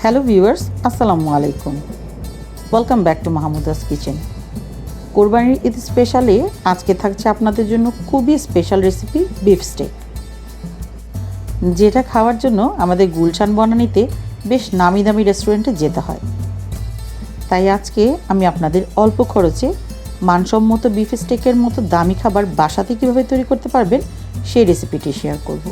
Hello viewers, আসসালামু আলাইকুম। Welcome back to Mahmuda's kitchen. কোরবানির ঈদ স্পেশালে আজকে থাকছে আপনাদের জন্য খুবই স্পেশাল রেসিপি বিফ স্টেক, যেটা খাওয়ার জন্য আমাদের গুলশান বনানীতে বেশ নামি দামি রেস্টুরেন্টে যেতে হয়। তাই আজকে আমি আপনাদের অল্প খরচে মানসম্মত বিফ স্টেকের মতো দামি খাবার বাসাতে কীভাবে তৈরি করতে পারবেন সেই রেসিপিটি শেয়ার করব।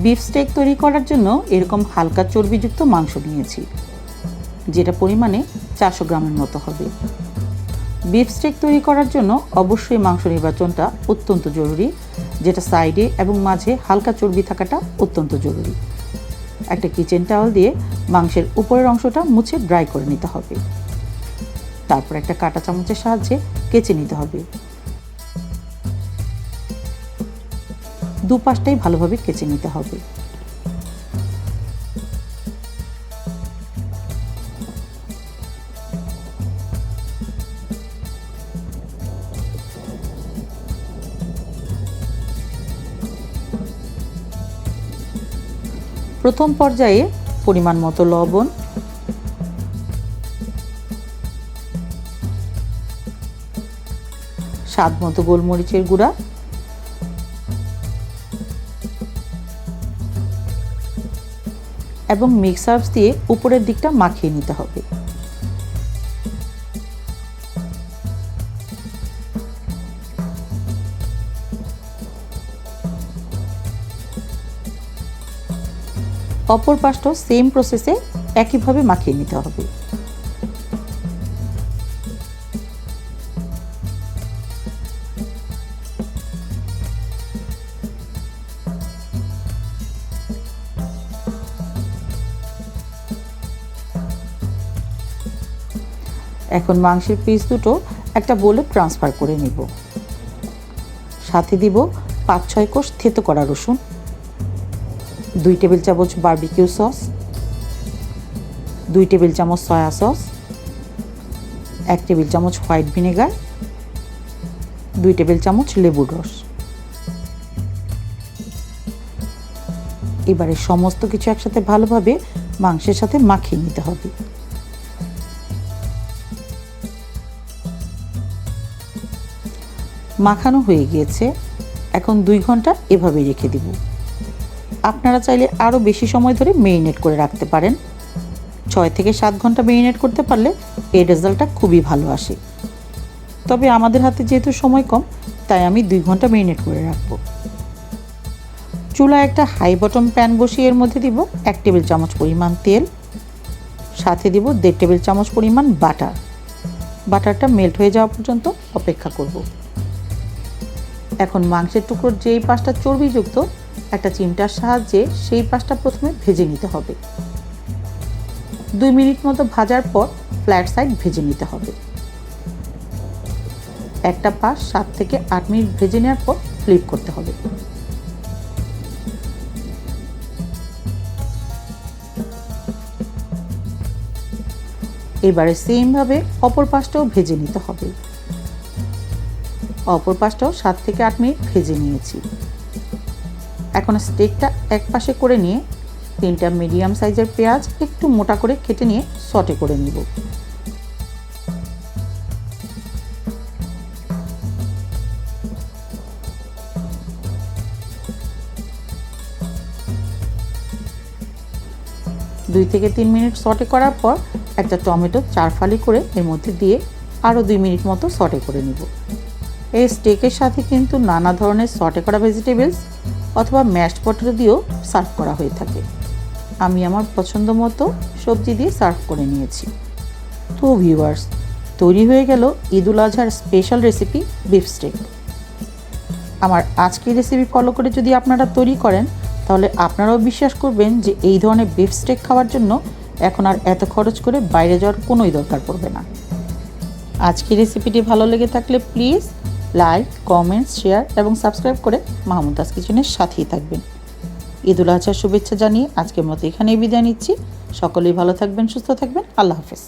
বিফ স্টেক তৈরি করার জন্য এরকম হালকা চর্বিযুক্ত মাংস নিয়েছি, যেটা পরিমাণে 400 গ্রামের মতো হবে। বিফ স্টেক তৈরি করার জন্য অবশ্যই মাংস নির্বাচনটা অত্যন্ত জরুরি, যেটা সাইডে এবং মাঝে হালকা চর্বি থাকাটা অত্যন্ত জরুরি। একটা কিচেন টাওয়াল দিয়ে মাংসের উপরের অংশটা মুছে ড্রাই করে নিতে হবে। তারপর একটা কাঁটা চামচের সাহায্যে কেচে নিতে হবে। দুপাশটাই ভালোভাবে কেচে নিতে হবে। প্রথম পর্যায়ে পরিমাণ মতো লবণ, স্বাদ মতো গোলমরিচের গুঁড়া, এবং মিক্স হার্বস দিয়ে উপরের দিকটা মাখিয়ে নিতে হবে। অপর পাশটাও সেম প্রসেসে একইভাবে মাখিয়ে নিতে হবে। এখন মাংসের পিস দুটো একটা বোলে ট্রান্সফার করে নিব। সাথে দিব 5-6 কোষ থেতো করা রসুন, 2 টেবিল চামচ বারবিকিউ সস, 2 টেবিল চামচ সয়া সস, 1 টেবিল চামচ হোয়াইট ভিনেগার, 2 টেবিল চামচ লেবুর রস। এবারে সমস্ত কিছু একসাথে ভালোভাবে মাংসের সাথে মাখিয়ে নিতে হবে। মাখানো হয়ে গিয়েছে, এখন 2 ঘন্টা এভাবে রেখে দিব। আপনারা চাইলে আরও বেশি সময় ধরে মেরিনেট করে রাখতে পারেন। 6 থেকে 7 ঘন্টা মেরিনেট করতে পারলে এর রেজাল্টটা খুবই ভালো আসে। তবে আমাদের হাতে যেহেতু সময় কম, তাই আমি 2 ঘন্টা মেরিনেট করে রাখবো। চুলায় একটা হাই বটম প্যান বসিয়ে এর মধ্যে দিব 1 টেবিল চামচ পরিমাণ তেল, সাথে দিব 1.5 টেবিল চামচ পরিমাণ বাটার। বাটারটা মেল্ট হয়ে যাওয়া পর্যন্ত অপেক্ষা করব। এখন মাংসের টুকরোর যেই পাশটা চর্বিযুক্ত, একটা চিমটার সাহায্যে সেই পাশটা প্রথমে ভেজে নিতে হবে। 2 মিনিট মতো ভাজার পর ফ্ল্যাট সাইড ভেজে নিতে হবে। একটা পাশ 7 থেকে 8 মিনিট ভেজে নেওয়ার পর ফ্লিপ করতে হবে। এবারে সেমভাবে অপর পাশটাও ভেজে নিতে হবে। অপর পাশটাও 7 থেকে 8 মিনিট ভেজে নিয়েছি। এখন স্টেকটা এক পাশে করে নিয়ে 3টা মিডিয়াম সাইজের পেঁয়াজ একটু মোটা করে কেটে নিয়ে সটে করে নিব। দুই থেকে 3 মিনিট সটে করার পর একটা টমেটো 4 ফালি করে এর মধ্যে দিয়ে আরও 2 মিনিট মতো সটে করে নিব। এই স্টেকের সাথে কিন্তু নানা ধরনের সটে করা ভেজিটেবলস অথবা ম্যাশড পটেটো দিয়েও সার্ভ করা হয়ে থাকে। আমি আমার পছন্দ মতো সবজি দিয়ে সার্ভ করে নিয়েছি। তো ভিউয়ার্স, তৈরি হয়ে গেল ঈদ উল আজহার স্পেশাল রেসিপি বিফ স্টেক। আমার আজকের রেসিপি ফলো করে যদি আপনারা তৈরি করেন, তাহলে আপনারাও বিশ্বাস করবেন যে এই ধরনের বিফ স্টেক খাওয়ার জন্য এখন আর এত খরচ করে বাইরে যাওয়ার কোনোই দরকার পড়বে না। আজকের রেসিপিটি ভালো লেগে থাকলে প্লিজ লাইক, কমেন্টস, শেয়ার এবং সাবস্ক্রাইব করে মাহমুদাস কিচেনের সাথেই থাকবেন। ঈদ উল আজহার শুভেচ্ছা জানিয়ে আজকের মতো এখানেই বিদায় নিচ্ছি। সকলেই ভালো থাকবেন, সুস্থ থাকবেন। আল্লাহ হাফেজ।